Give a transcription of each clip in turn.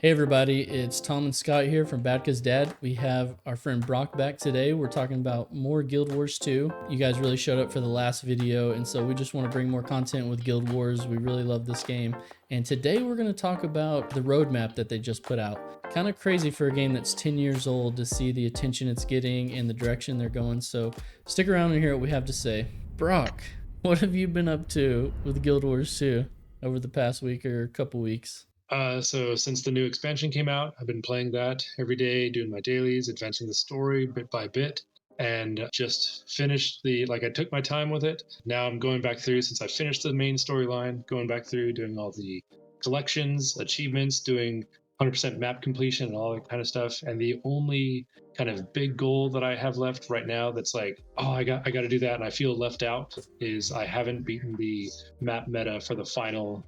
Hey everybody, it's Tom and Scott here from BadCuzDad. We have our friend Brock back today. We're talking about more Guild Wars 2. You guys really showed up for the last video, and so we just want to bring more content with Guild Wars. We really love this game. And today we're going to talk about the roadmap that they just put out. Kind of crazy for a game that's 10 years old to see the attention it's getting and the direction they're going. So stick around and hear what we have to say. Brock, what have you been up to with Guild Wars 2 over the past week or couple weeks? So since the new expansion came out, I've been playing that every day, doing my dailies, advancing the story bit by bit, and just finished I took my time with it. Now I'm going back through, since I finished the main storyline, going back through, doing all the collections, achievements, doing 100% map completion and all that kind of stuff. And the only kind of big goal that I have left right now that's like, oh, I got to do that and I feel left out, is I haven't beaten the map meta for the final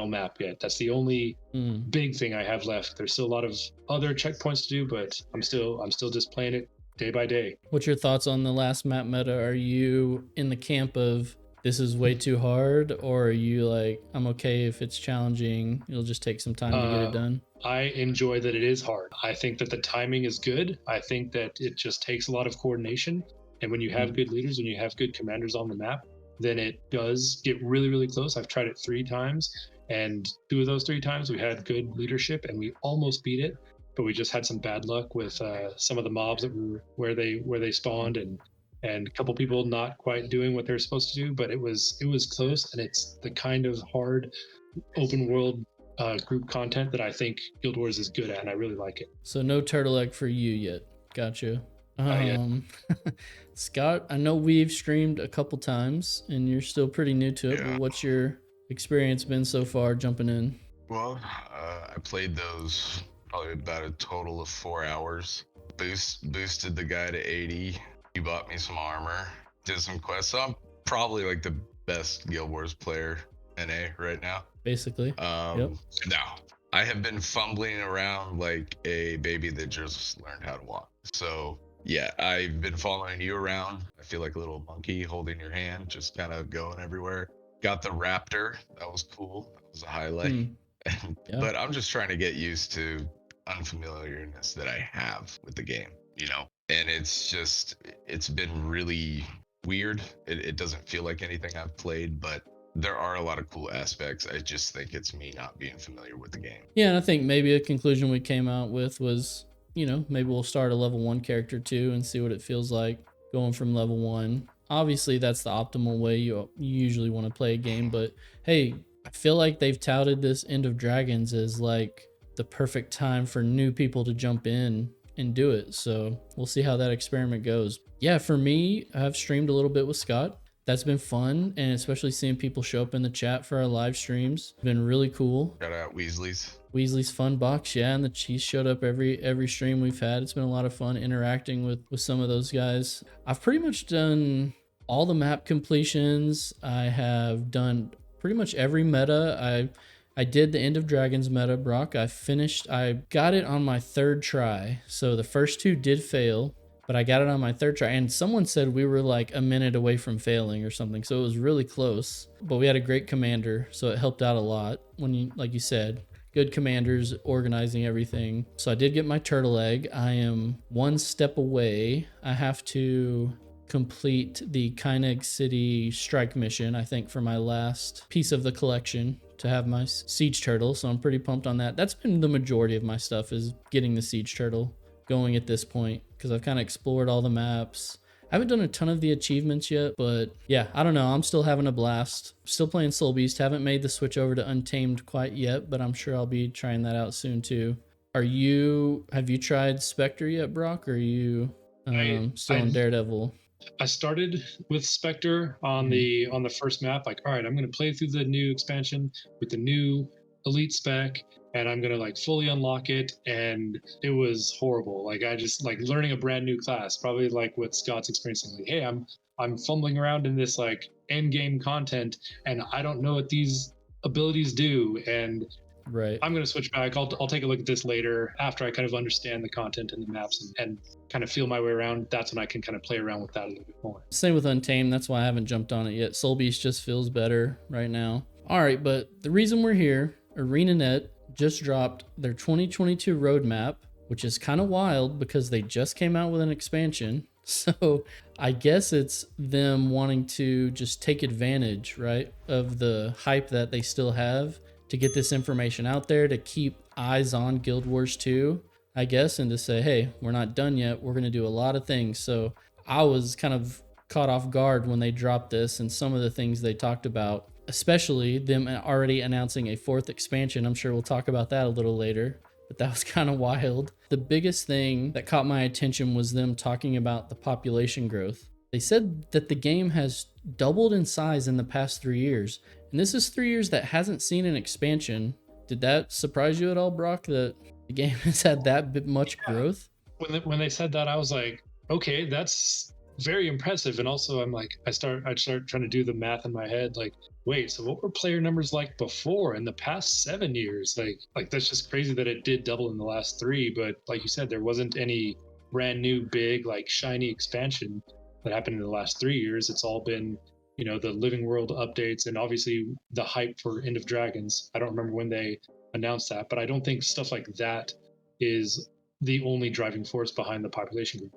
map yet. That's the only big thing I have left. There's still a lot of other checkpoints to do, but I'm still just playing it day by day. What's your thoughts on the last map meta? Are you in the camp of this is way too hard, or are you like, I'm okay if it's challenging, it'll just take some time to get it done? I enjoy that it is hard. I think that the timing is good. I think that it just takes a lot of coordination. And when you have good leaders, when you have good commanders on the map, then it does get really, really close. I've tried it 3 times, and 2 of those 3 times we had good leadership and we almost beat it, but we just had some bad luck with some of the mobs that were where they spawned, and a couple people not quite doing what they're supposed to do. But it was close, and it's the kind of hard open world group content that I think Guild Wars is good at, and I really like it. So no turtle egg for you yet. Gotcha. Yeah. Scott, I know we've streamed a couple times and you're still pretty new to it, but what's your experience been so far jumping in? Well, I played those probably about a total of 4 hours. Boosted the guy to 80. He bought me some armor. Did some quests. So I'm probably like the best Guild Wars player NA right now. Basically. Now I have been fumbling around like a baby that just learned how to walk. So yeah, I've been following you around. I feel like a little monkey holding your hand, just kind of going everywhere. Got the raptor. That was cool. That was a highlight. But I'm just trying to get used to unfamiliarness that I have with the game, you know? And it's been really weird. It doesn't feel like anything I've played, but there are a lot of cool aspects. I just think it's me not being familiar with the game. Yeah, and I think maybe a conclusion we came out with was, maybe we'll start a level 1 character too and see what it feels like going from level 1. Obviously, that's the optimal way you usually want to play a game, but hey, I feel like they've touted this End of Dragons as like the perfect time for new people to jump in and do it. So we'll see how that experiment goes. Yeah, for me, I've streamed a little bit with Scott. That's been fun, and especially seeing people show up in the chat for our live streams been really cool. Shout out Weasley's Fun Box, yeah, and the cheese showed up every stream we've had. It's been a lot of fun interacting with some of those guys. I've pretty much done all the map completions. I have done pretty much every meta. I did the End of Dragons meta, Brock. I got it on my 3rd try. So the first 2 did fail, but I got it on my 3rd try. And someone said we were like a minute away from failing or something. So it was really close, but we had a great commander. So it helped out a lot when you, like you said, good commanders organizing everything. So I did get my turtle egg. I am 1 step away. I have to complete the Kyneg City strike mission, I think, for my last piece of the collection to have my siege turtle. So I'm pretty pumped on that. That's been the majority of my stuff, is getting the siege turtle going at this point, because I've kind of explored all the maps. I haven't done a ton of the achievements yet, but yeah, I don't know. I'm still having a blast. Still playing Soul Beast. Haven't made the switch over to Untamed quite yet, but I'm sure I'll be trying that out soon too. Have you tried Spectre yet, Brock? Or are you still on Daredevil? I started with Spectre on the first map. Like, all right, I'm going to play through the new expansion with the new elite spec, and I'm going to like fully unlock it. And it was horrible. Like, I just like learning a brand new class, probably like what Scott's experiencing. Like, hey, I'm fumbling around in this like end game content, and I don't know what these abilities do. And right, I'm going to switch back. I'll take a look at this later after I kind of understand the content and the maps and kind of feel my way around. That's when I can kind of play around with that a little bit more. Same with Untamed. That's why I haven't jumped on it yet. Soul Beast just feels better right now. All right, but the reason we're here, ArenaNet just dropped their 2022 roadmap, which is kind of wild because they just came out with an expansion. So I guess it's them wanting to just take advantage, right, of the hype that they still have to get this information out there, to keep eyes on Guild Wars 2, I guess, and to say, hey, we're not done yet. We're going to do a lot of things. So I was kind of caught off guard when they dropped this and some of the things they talked about, especially them already announcing a 4th expansion. I'm sure we'll talk about that a little later, but that was kind of wild. The biggest thing that caught my attention was them talking about the population growth. They said that the game has doubled in size in the past 3 years, and this is 3 years that hasn't seen an expansion. Did that surprise you at all, Brock, that the game has had that much growth? When they said that, I was like, okay, that's very impressive. And also, I'm like, I start trying to do the math in my head. Like, wait, so what were player numbers like before in the past 7 years? Like that's just crazy that it did double in the last 3. But like you said, there wasn't any brand new, big, like shiny expansion that happened in the last 3 years. It's all been, the living world updates and obviously the hype for End of Dragons. I don't remember when they announced that, but I don't think stuff like that is the only driving force behind the population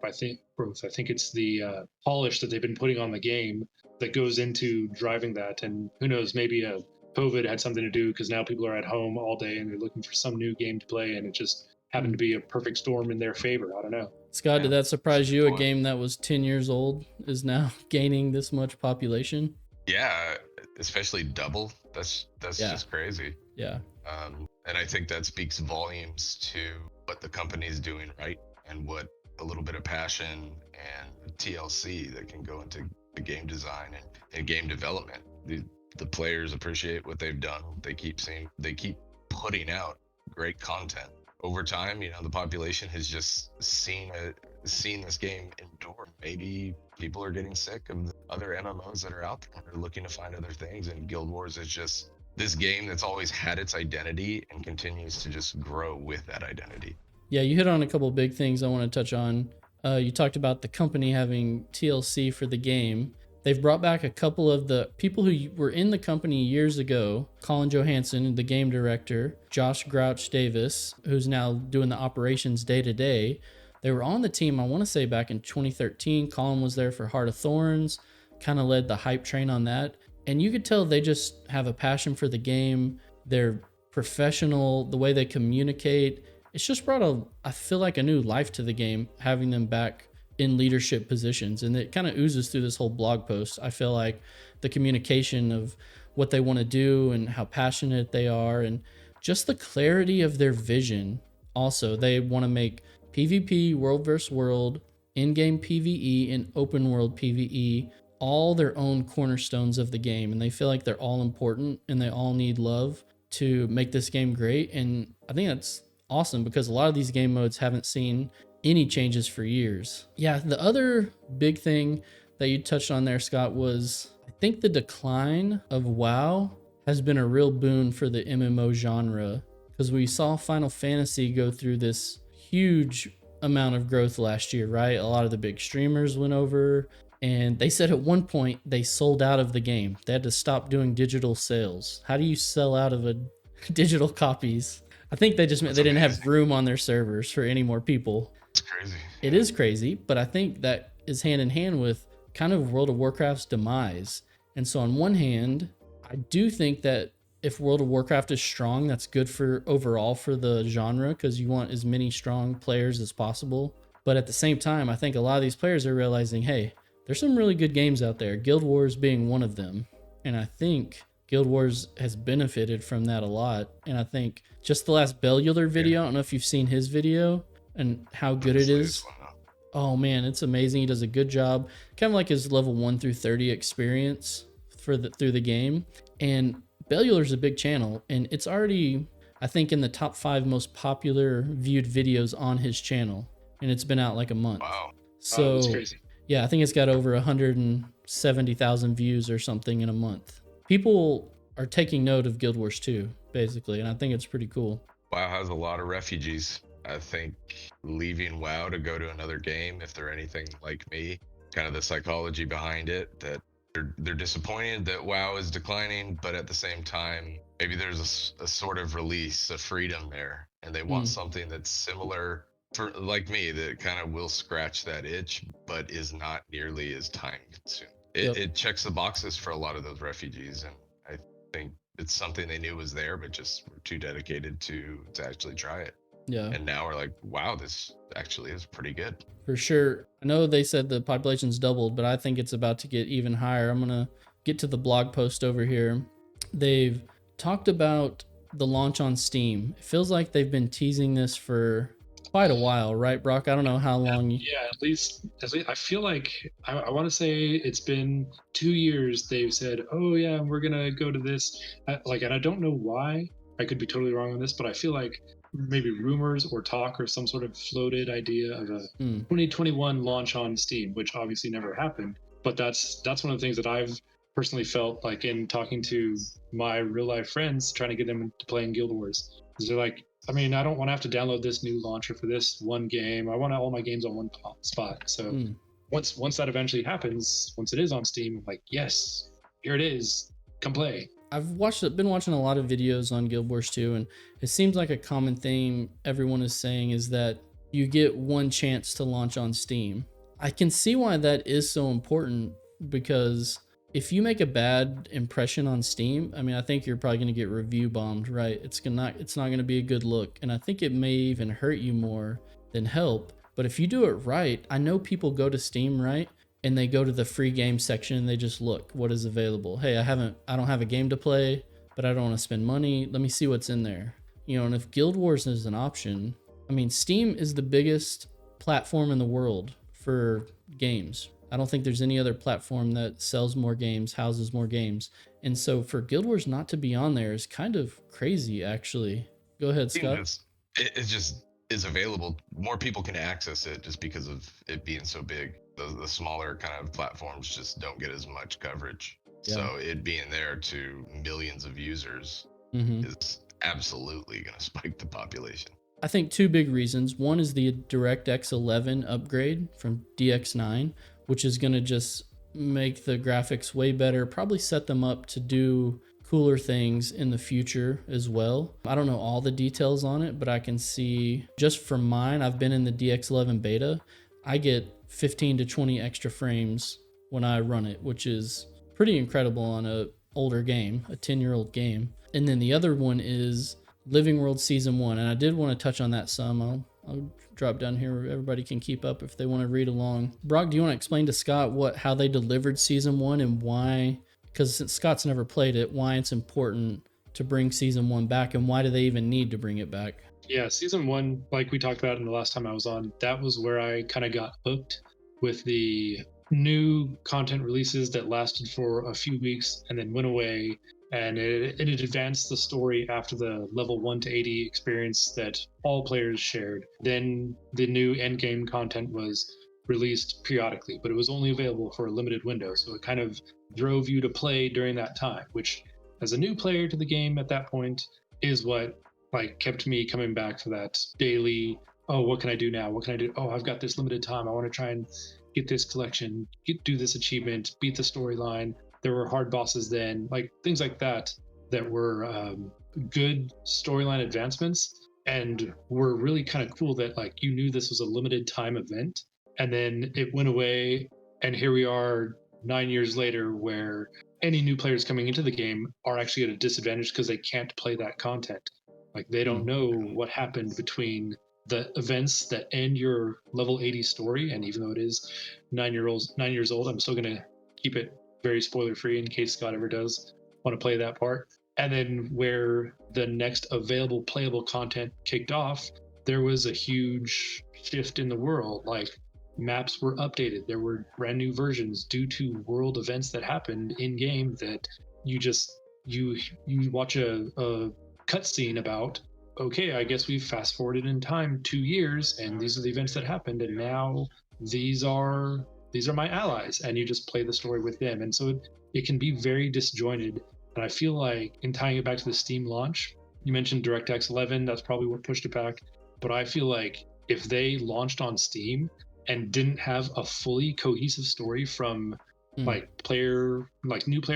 growth. I think it's the polish that they've been putting on the game that goes into driving that. And who knows, maybe COVID had something to do, because now people are at home all day and they're looking for some new game to play, and it just happened to be a perfect storm in their favor. I don't know. Scott, did that surprise you? A game that was 10 years old is now gaining this much population? Yeah, especially double. That's just crazy. Yeah. And I think that speaks volumes to what the company is doing right, and what a little bit of passion and TLC that can go into the game design and game development. The players appreciate what they've done. They keep putting out great content. Over time, the population has just seen this game endure. Maybe people are getting sick of the other MMOs that are out there. They're looking to find other things, and Guild Wars is just this game that's always had its identity and continues to just grow with that identity. Yeah, you hit on a couple big things I want to touch on. You talked about the company having TLC for the game. They've brought back a couple of the people who were in the company years ago. Colin Johansson, the game director, Josh Grouch Davis, who's now doing the operations day to day. They were on the team, I want to say, back in 2013. Colin was there for Heart of Thorns, kind of led the hype train on that. And you could tell they just have a passion for the game. They're professional, the way they communicate. It's just brought I feel like a new life to the game, having them back in leadership positions. And it kind of oozes through this whole blog post. I feel like the communication of what they want to do and how passionate they are, and just the clarity of their vision. Also, they want to make PvP, world versus world, in-game PvE, and open world PvE all their own cornerstones of the game. And they feel like they're all important and they all need love to make this game great. And I think that's awesome, because a lot of these game modes haven't seen any changes for years. Yeah, the other big thing that you touched on there, Scott, was I think the decline of WoW has been a real boon for the MMO genre, because we saw Final Fantasy go through this huge amount of growth last year, right? A lot of the big streamers went over, and they said at one point they sold out of the game. They had to stop doing digital sales. How do you sell out of digital copies? I think they just meant they didn't have room on their servers for any more people. It's crazy. It is crazy, but I think that is hand in hand with kind of World of Warcraft's demise. And so on one hand, I do think that if World of Warcraft is strong, that's good for overall for the genre, because you want as many strong players as possible. But at the same time, I think a lot of these players are realizing, hey, there's some really good games out there, Guild Wars being one of them. And I think Guild Wars has benefited from that a lot. And I think just the last Bellular video, I don't know if you've seen his video and how good it is. Oh man, it's amazing. He does a good job. Kind of like his level 1 through 30 experience through the game. And Bellular's a big channel, and it's already, I think, in the top 5 most popular viewed videos on his channel. And it's been out like a month. Wow. So That's crazy. yeah, I think it's got over 170,000 views or something in a month. People are taking note of Guild Wars 2, basically, and I think it's pretty cool. WoW has a lot of refugees. I think leaving WoW to go to another game, if they're anything like me, kind of the psychology behind it, that they're disappointed that WoW is declining, but at the same time, maybe there's a sort of release, a freedom there, and they want Mm, something that's similar for like me that kind of will scratch that itch, but is not nearly as time consuming. It, yep. it checks the boxes for a lot of those refugees, and I think it's something they knew was there, but just were too dedicated to actually try it. Yeah, And now we're like, wow, this actually is pretty good. for sure. I know they said the population's doubled, but I think it's about to get even higher. I'm gonna get to the blog post over here. They've talked about the launch on Steam. It feels like they've been teasing this for quite a while, right, Brock? I don't know how long. Yeah, at least I feel like I want to say it's been 2 years. They've said, "Oh yeah, we're gonna go to this." And I don't know why. I could be totally wrong on this, but I feel like maybe rumors or talk or some sort of floated idea of a Hmm. 2021 launch on Steam, which obviously never happened. But that's one of the things that I've personally felt like in talking to my real life friends, trying to get them into playing Guild Wars. 'Cause they're like, I mean, I don't want to have to download this new launcher for this one game. I want all my games on one spot. So Hmm. once that eventually happens, once it is on Steam, I'm like, yes, here it is. Come play. I've been watching a lot of videos on Guild Wars 2, and it seems like a common theme everyone is saying is that you get one chance to launch on Steam. I can see why that is so important, because if you make a bad impression on Steam, I mean, I think you're probably going to get review bombed, right? It's not going to be a good look, and I think it may even hurt you more than help. But if you do it right, I know people go to Steam, right? And they go to the free game section and they just look what is available. Hey, I don't have a game to play, but I don't want to spend money. Let me see what's in there. And if Guild Wars is an option, I mean, Steam is the biggest platform in the world for games. I don't think there's any other platform that sells more games, houses more games. And so for Guild Wars not to be on there is kind of crazy, actually. Go ahead, Scott. It just is available. More people can access it just because of it being so big. The smaller kind of platforms just don't get as much coverage. Yeah. So it being there to millions of users Mm-hmm. is absolutely going to spike the population. I think two big reasons. One is the DirectX 11 upgrade from DX9, which is going to just make the graphics way better, probably set them up to do cooler things in the future as well. I don't know all the details on it, but I can see just from mine, I've been in the DX11 beta. I get 15 to 20 extra frames when I run it, which is pretty incredible on a older game, a 10-year-old game. And then the other one is Living World Season 1, and I did want to touch on that some. I'll drop down here where everybody can keep up if they want to read along. Brock, do you want to explain to Scott how they delivered Season 1 and why, because since Scott's never played it, why it's important to bring Season 1 back, and why do they even need to bring it back? Yeah, season one, like we talked about in the last time I was on, that was where I kind of got hooked with the new content releases that lasted for a few weeks and then went away. And it advanced the story after the level 1 to 80 experience that all players shared. Then the new endgame content was released periodically, but it was only available for a limited window. So it kind of drove you to play during that time, which, as a new player to the game at that point, is what like kept me coming back for that daily, oh, what can I do now, what can I do, oh, I've got this limited time, I want to try and get this collection, do this achievement, beat the storyline. There were hard bosses then, like things like that were good storyline advancements and were really kind of cool, that like you knew this was a limited time event and then it went away. And here we are 9 years later, where any new players coming into the game are actually at a disadvantage because they can't play that content. Like they don't know what happened between the events that end your level 80 story. And even though it is 9 years old, I'm still gonna keep it very spoiler free in case Scott ever does want to play that part. And then where the next available playable content kicked off, there was a huge shift in the world. Like maps were updated, there were brand new versions due to world events that happened in game that you watch a cutscene about, okay, I guess we've fast forwarded in time 2 years and these are the events that happened and now these are my allies, and you just play the story with them. And so it can be very disjointed. And I feel like, in tying it back to the Steam launch, you mentioned DirectX 11, that's probably what pushed it back. But I feel like if they launched on Steam and didn't have a fully cohesive story from new player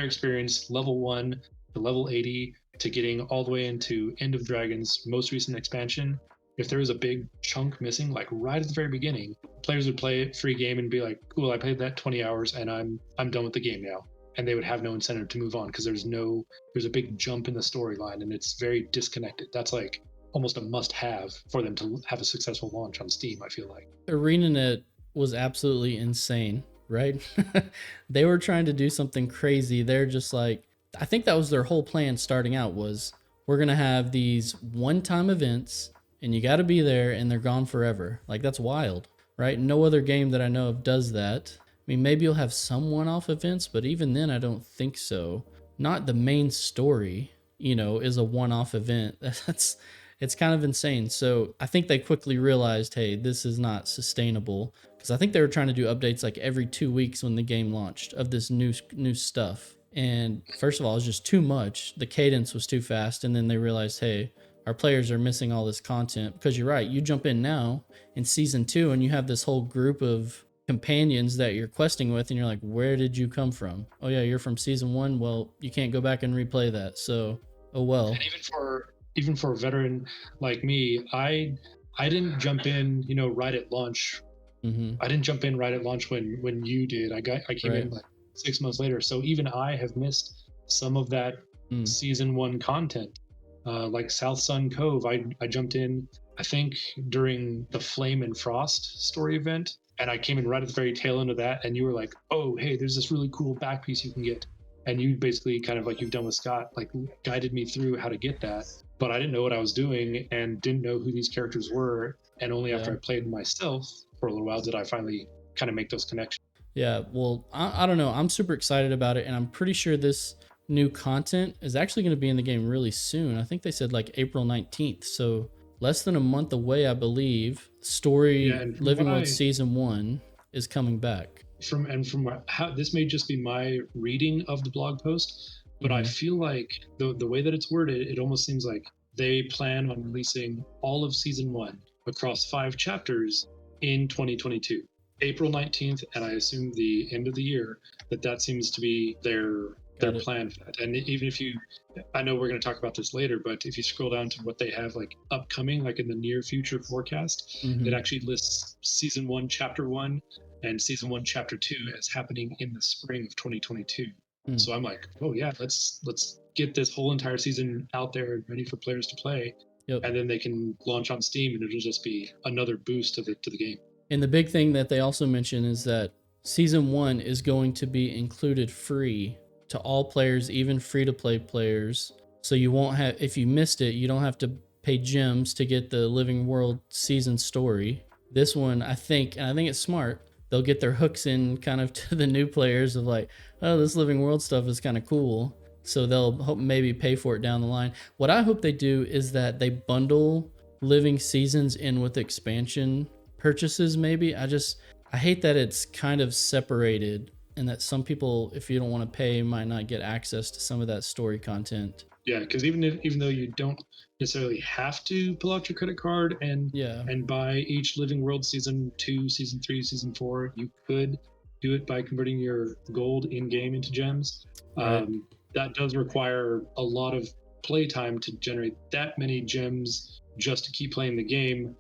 experience, level 1 to level 80, to getting all the way into End of Dragon's most recent expansion, if there was a big chunk missing, like right at the very beginning, players would play it free game and be like, "Cool, I played that 20 hours and I'm done with the game now." And they would have no incentive to move on because there's a big jump in the storyline and it's very disconnected. That's like almost a must-have for them to have a successful launch on Steam, I feel like. ArenaNet was absolutely insane, right? They were trying to do something crazy. They're just like, I think that was their whole plan starting out was we're going to have these one-time events and you got to be there and they're gone forever. Like that's wild, right? No other game that I know of does that. I mean, maybe you'll have some one-off events, but even then I don't think so. Not the main story, is a one-off event. It's kind of insane. So I think they quickly realized, hey, this is not sustainable because I think they were trying to do updates like every 2 weeks when the game launched of this new stuff. And first of all, it was just too much. The cadence was too fast. And then they realized, hey, our players are missing all this content because you're right. You jump in now in season 2 and you have this whole group of companions that you're questing with and you're like, where did you come from? Oh yeah, you're from season 1. Well, you can't go back and replay that. So, oh well. And even for a veteran like me, I didn't jump in, right at launch. Mm-hmm. I didn't jump in right at launch when you did. I came Right. in like 6 months later. So even I have missed some of that season 1 content. Like South Sun Cove, I jumped in, I think, during the Flame and Frost story event. And I came in right at the very tail end of that. And you were like, oh, hey, there's this really cool back piece you can get. And you basically kind of like you've done with Scott, like guided me through how to get that. But I didn't know what I was doing and didn't know who these characters were. And only after I played myself for a little while did I finally kind of make those connections. Yeah, well, I don't know. I'm super excited about it. And I'm pretty sure this new content is actually going to be in the game really soon. I think they said like April 19th. So less than a month away, I believe. Story Living World Season 1 is coming back. From how this may just be my reading of the blog post, but I feel like the way that it's worded, it almost seems like they plan on releasing all of season 1 across 5 chapters in 2022, April 19th, and I assume the end of the year. That seems to be their plan for that. And even if I know we're going to talk about this later, but if you scroll down to what they have like upcoming, like in the near future forecast, it actually lists season 1, chapter 1, and season 1, chapter 2 as happening in the spring of 2022. So I'm like, oh yeah, let's get this whole entire season out there and ready for players to play. Yep. And then they can launch on Steam and it'll just be another boost to the game. And the big thing that they also mention is that season 1 is going to be included free to all players, even free-to-play players. So you won't have, if you missed it, you don't have to pay gems to get the Living World season story. This one, I think it's smart. They'll get their hooks in kind of to the new players of like, oh, this Living World stuff is kind of cool. So they'll maybe pay for it down the line. What I hope they do is that they bundle Living Seasons in with expansion purchases maybe. I hate that it's kind of separated and that some people, if you don't want to pay, might not get access to some of that story content. Yeah, because even though you don't necessarily have to pull out your credit card and buy each Living World season 2, season 3, season 4, you could do it by converting your gold in game into gems. Right. That does require a lot of playtime to generate that many gems just to keep playing the game.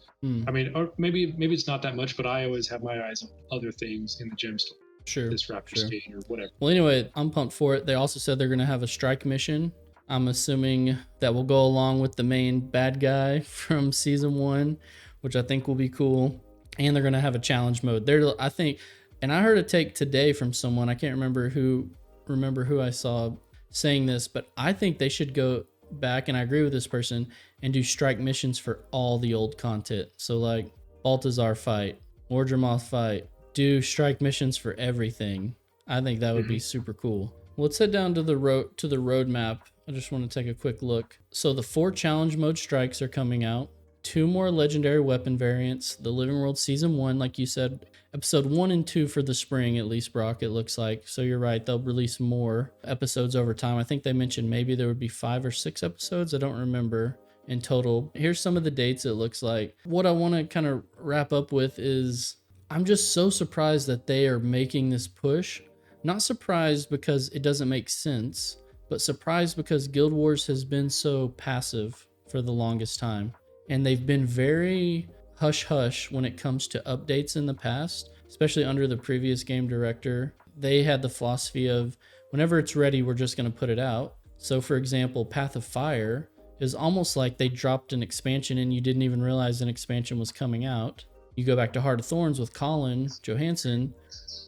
I mean, or maybe it's not that much, but I always have my eyes on other things in the gem store. Sure. This Raptor Skate or whatever. Well, anyway, I'm pumped for it. They also said they're going to have a strike mission. I'm assuming that will go along with the main bad guy from season 1, which I think will be cool. And they're going to have a challenge mode. I think, and I heard a take today from someone, I can't remember who I saw saying this, but I think they should go back, and I agree with this person, and do strike missions for all the old content. So like Baltazar fight, Mordremoth fight, do strike missions for everything. I think that would be super cool. Well, let's head down to the roadmap. I just want to take a quick look. So the 4 challenge mode strikes are coming out. 2 more legendary weapon variants. The Living World Season 1, like you said, episode 1 and 2 for the spring, at least, Brock, it looks like. So you're right, they'll release more episodes over time. I think they mentioned maybe there would be 5 or 6 episodes. I don't remember in total. Here's some of the dates it looks like. What I want to kind of wrap up with is I'm just so surprised that they are making this push. Not surprised because it doesn't make sense, but surprised because Guild Wars has been so passive for the longest time. And they've been very hush hush when it comes to updates in the past, especially under the previous game director. They had the philosophy of whenever it's ready, we're just going to put it out. So, for example, Path of Fire is almost like they dropped an expansion and you didn't even realize an expansion was coming out. You go back to Heart of Thorns with Colin Johansson,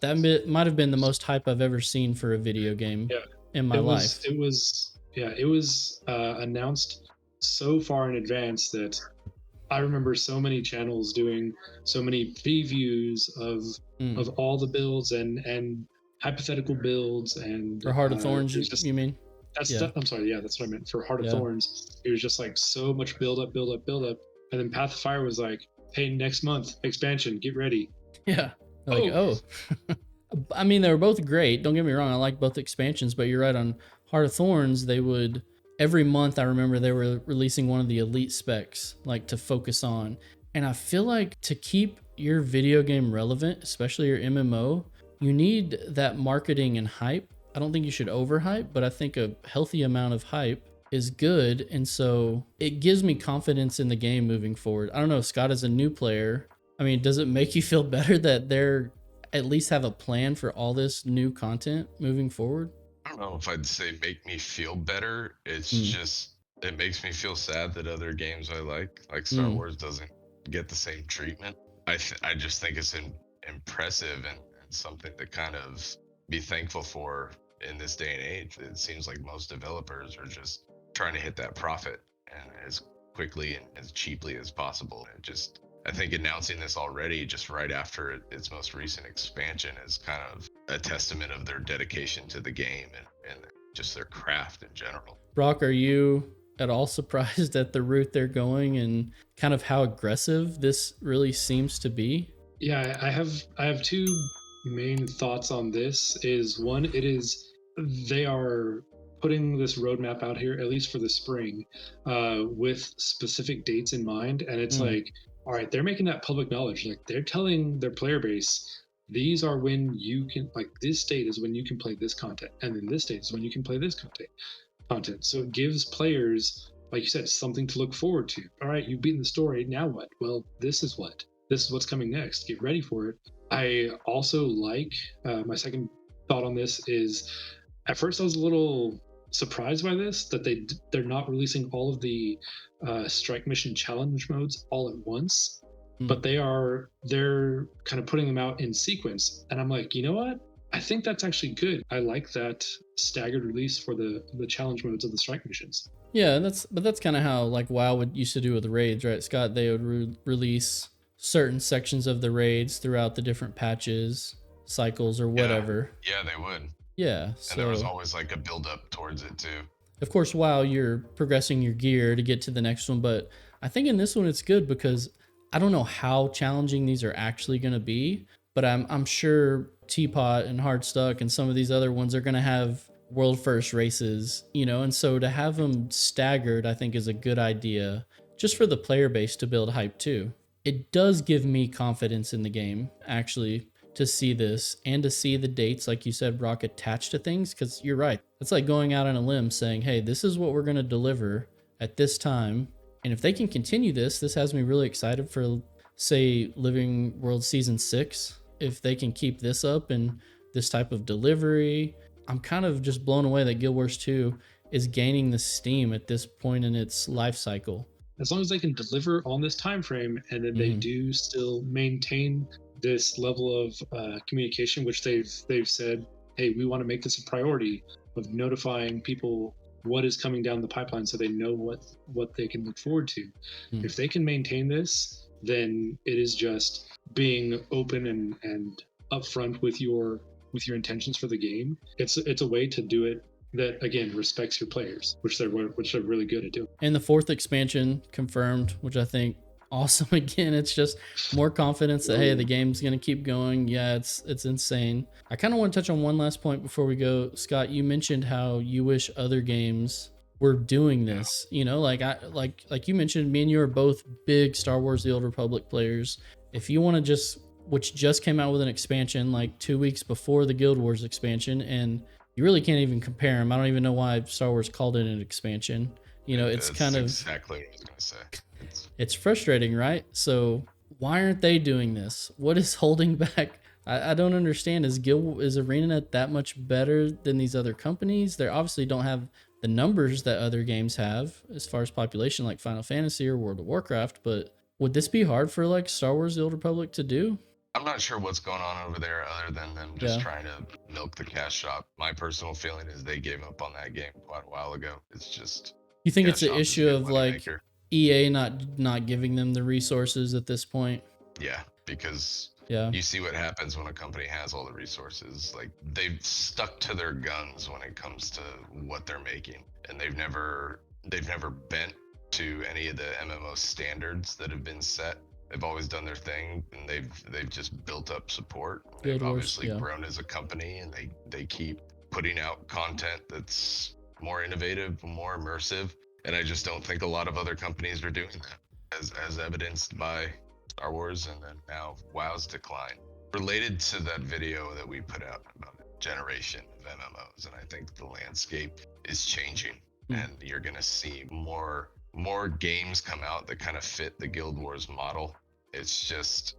that might have been the most hype I've ever seen for a video game in my life. It was announced so far in advance that I remember so many channels doing so many previews of all the builds and hypothetical builds and For Heart of Thorns, you mean? I'm sorry, yeah, that's what I meant. For Heart of Thorns, it was just like so much build up, and then Path of Fire was like, hey, next month expansion, get ready. Yeah, like I mean, they were both great. Don't get me wrong, I like both expansions, but you're right, on Heart of Thorns, they would every month, I remember they were releasing one of the elite specs, like to focus on. And I feel like to keep your video game relevant, especially your MMO, you need that marketing and hype. I don't think you should overhype, but I think a healthy amount of hype is good. And so it gives me confidence in the game moving forward. I don't know, Scott, as a new player, I mean, does it make you feel better that they're at least have a plan for all this new content moving forward? I don't know if I'd say make me feel better. It's just, it makes me feel sad that other games I like Star Wars, doesn't get the same treatment. I just think it's impressive and something to kind of be thankful for in this day and age. It seems like most developers are just trying to hit that profit and as quickly and as cheaply as possible. I think announcing this already just right after its most recent expansion is kind of a testament of their dedication to the game and just their craft in general. Brock, are you at all surprised at the route they're going and kind of how aggressive this really seems to be? Yeah, I have two main thoughts on this. Is one, they are putting this roadmap out here, at least for the spring, with specific dates in mind, and it's like, all right, they're making that public knowledge. Like, they're telling their player base, these are when you can, like, this date is when you can play this content, and then this date is when you can play this content. So it gives players, like you said, something to look forward to. All right, you've beaten the story, now what? Well, this is what's coming next. Get ready for it. I also like, my second thought on this is, at first I was a little surprised by this, that they're not releasing all of the strike mission challenge modes all at once, but they're kind of putting them out in sequence, and I'm like, you know what, I think that's actually good. I like that staggered release for the challenge modes of the strike missions. Yeah, that's kind of how like WoW used to do with the raids, right, Scott? They would release certain sections of the raids throughout the different patches, cycles, or whatever. Yeah, they would. Yeah, and there was always like a build up towards it too. Of course, while you're progressing your gear to get to the next one, but I think in this one it's good because I don't know how challenging these are actually going to be, but I'm sure Teapot and Hardstuck and some of these other ones are going to have world first races, and so to have them staggered, I think is a good idea just for the player base to build hype too. It does give me confidence in the game, actually, to see this and to see the dates, like you said, Brock, attached to things, because you're right. It's like going out on a limb saying, hey, this is what we're going to deliver at this time. And if they can continue this has me really excited for, say, Living World Season 6. If they can keep this up and this type of delivery, I'm kind of just blown away that Guild Wars 2 is gaining the steam at this point in its life cycle. As long as they can deliver on this time frame, and then they do still maintain this level of communication, which they've said, hey, we want to make this a priority of notifying people what is coming down the pipeline so they know what they can look forward to. If they can maintain this, then it is just being open and upfront with your intentions for the game. It's a way to do it that, again, respects your players, which they're really good at doing. And the 4th expansion confirmed, which I think awesome. Again, it's just more confidence that, hey, the game's going to keep going. Yeah, it's insane. I kind of want to touch on one last point before we go. Scott, you mentioned how you wish other games were doing this. Like you mentioned, me and you are both big Star Wars The Old Republic players. If you want to which just came out with an expansion like 2 weeks before the Guild Wars expansion, and you really can't even compare them. I don't even know why Star Wars called it an expansion. You know, it's That's kind of exactly what I was gonna say. it's frustrating, right? So why aren't they doing this? What is holding back? I don't understand. Is ArenaNet that much better than these other companies? They obviously don't have the numbers that other games have as far as population, like Final Fantasy or World of Warcraft. But would this be hard for like Star Wars: The Old Republic to do? I'm not sure what's going on over there other than them just Yeah. trying to milk the cash shop. My personal feeling is they gave up on that game quite a while ago. It's just You think it's cash an shop is a issue good of like moneymaker. EA not giving them the resources at this point? Yeah, because Yeah. you see what happens when a company has all the resources. Like they've stuck to their guns when it comes to what they're making, and they've never bent to any of the MMO standards that have been set. They've always done their thing, and they've just built up support. Guild They've Wars, obviously yeah. grown as a company, and they keep putting out content that's more innovative, more immersive. And I just don't think a lot of other companies are doing that, as evidenced by Star Wars and then now WoW's decline. Related to that video that we put out about a generation of MMOs, and I think the landscape is changing, and you're gonna see more games come out that kind of fit the Guild Wars model. It's just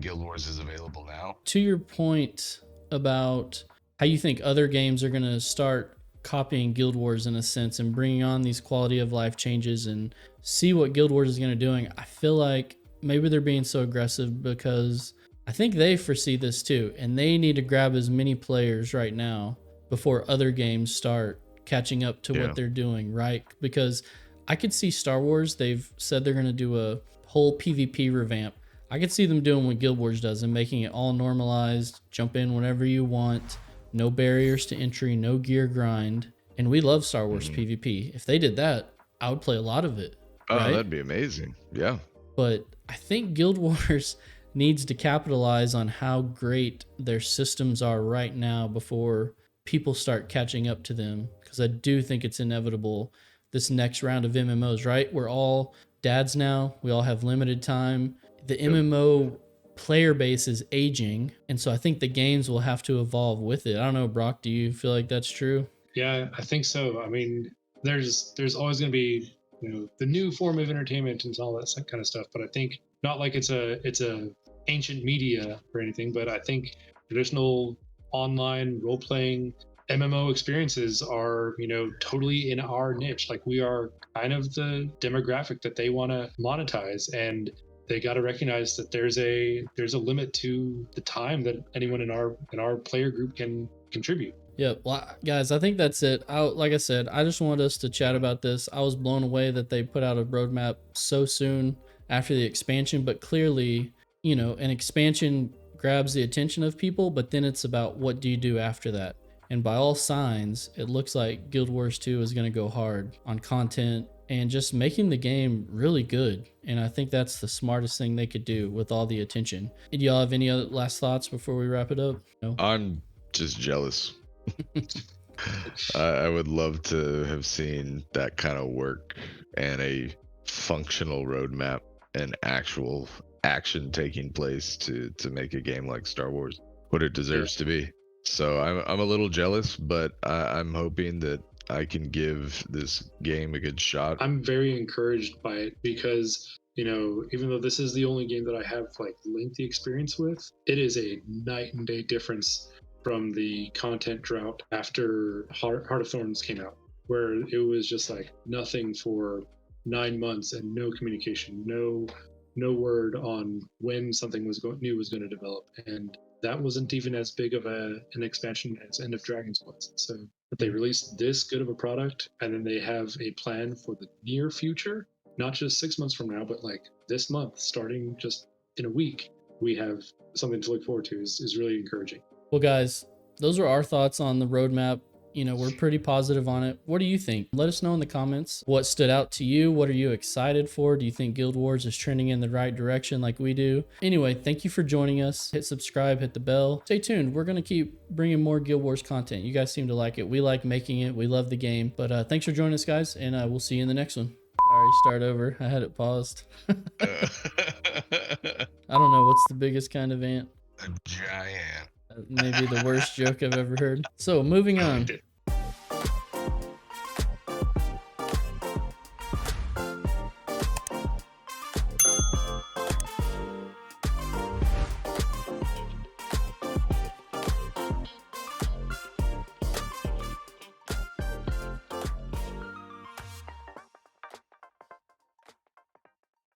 Guild Wars is available now. To your point about how you think other games are going to start copying Guild Wars in a sense and bringing on these quality of life changes and see what Guild Wars is going to doing, I feel like maybe they're being so aggressive because I think they foresee this too, and they need to grab as many players right now before other games start catching up to what they're doing, right? Because I could see Star Wars, they've said they're going to do a whole PvP revamp. I could see them doing what Guild Wars does and making it all normalized, jump in whenever you want, no barriers to entry, no gear grind. And we love Star Wars PvP. If they did that, I would play a lot of it. Oh, right? that'd be amazing. Yeah. But I think Guild Wars needs to capitalize on how great their systems are right now before people start catching up to them. Because I do think it's inevitable this next round of MMOs, right? We're all dads now. We all have limited time. The MMO player base is aging. And so I think the games will have to evolve with it. I don't know, Brock, do you feel like that's true? Yeah, I think so. I mean, there's always going to be, the new form of entertainment and all that kind of stuff. But I think not like it's a ancient media or anything, but I think traditional online role playing MMO experiences are, totally in our niche. Like we are kind of the demographic that they want to monetize, and they got to recognize that there's a limit to the time that anyone in our player group can contribute. Yeah, well, guys, I think that's it. Like I said, I just wanted us to chat about this. I was blown away that they put out a roadmap so soon after the expansion, but clearly, an expansion grabs the attention of people, but then it's about what do you do after that. And by all signs, it looks like Guild Wars 2 is going to go hard on content and just making the game really good. And I think that's the smartest thing they could do with all the attention. Do y'all have any other last thoughts before we wrap it up? No? I'm just jealous. I would love to have seen that kind of work and a functional roadmap and actual action taking place to make a game like Star Wars what it deserves to be. So I'm a little jealous, but I'm hoping that I can give this game a good shot. I'm very encouraged by it because, even though this is the only game that I have like lengthy experience with, it is a night and day difference from the content drought after Heart of Thorns came out, where it was just like nothing for 9 months and no communication, no word on when something new was going to develop. And that wasn't even as big of an expansion as End of Dragons was. So that they released this good of a product, and then they have a plan for the near future, not just 6 months from now, but like this month, starting just in a week, we have something to look forward to is really encouraging. Well, guys, those are our thoughts on the roadmap. We're pretty positive on it. What do you think? Let us know in the comments what stood out to you. What are you excited for? Do you think Guild Wars is trending in the right direction like we do? Anyway, thank you for joining us. Hit subscribe, hit the bell. Stay tuned. We're going to keep bringing more Guild Wars content. You guys seem to like it. We like making it. We love the game. But thanks for joining us, guys, and we'll see you in the next one. Sorry, start over. I had it paused. I don't know. What's the biggest kind of ant? A giant. Maybe the worst joke I've ever heard. So moving I on. liked it.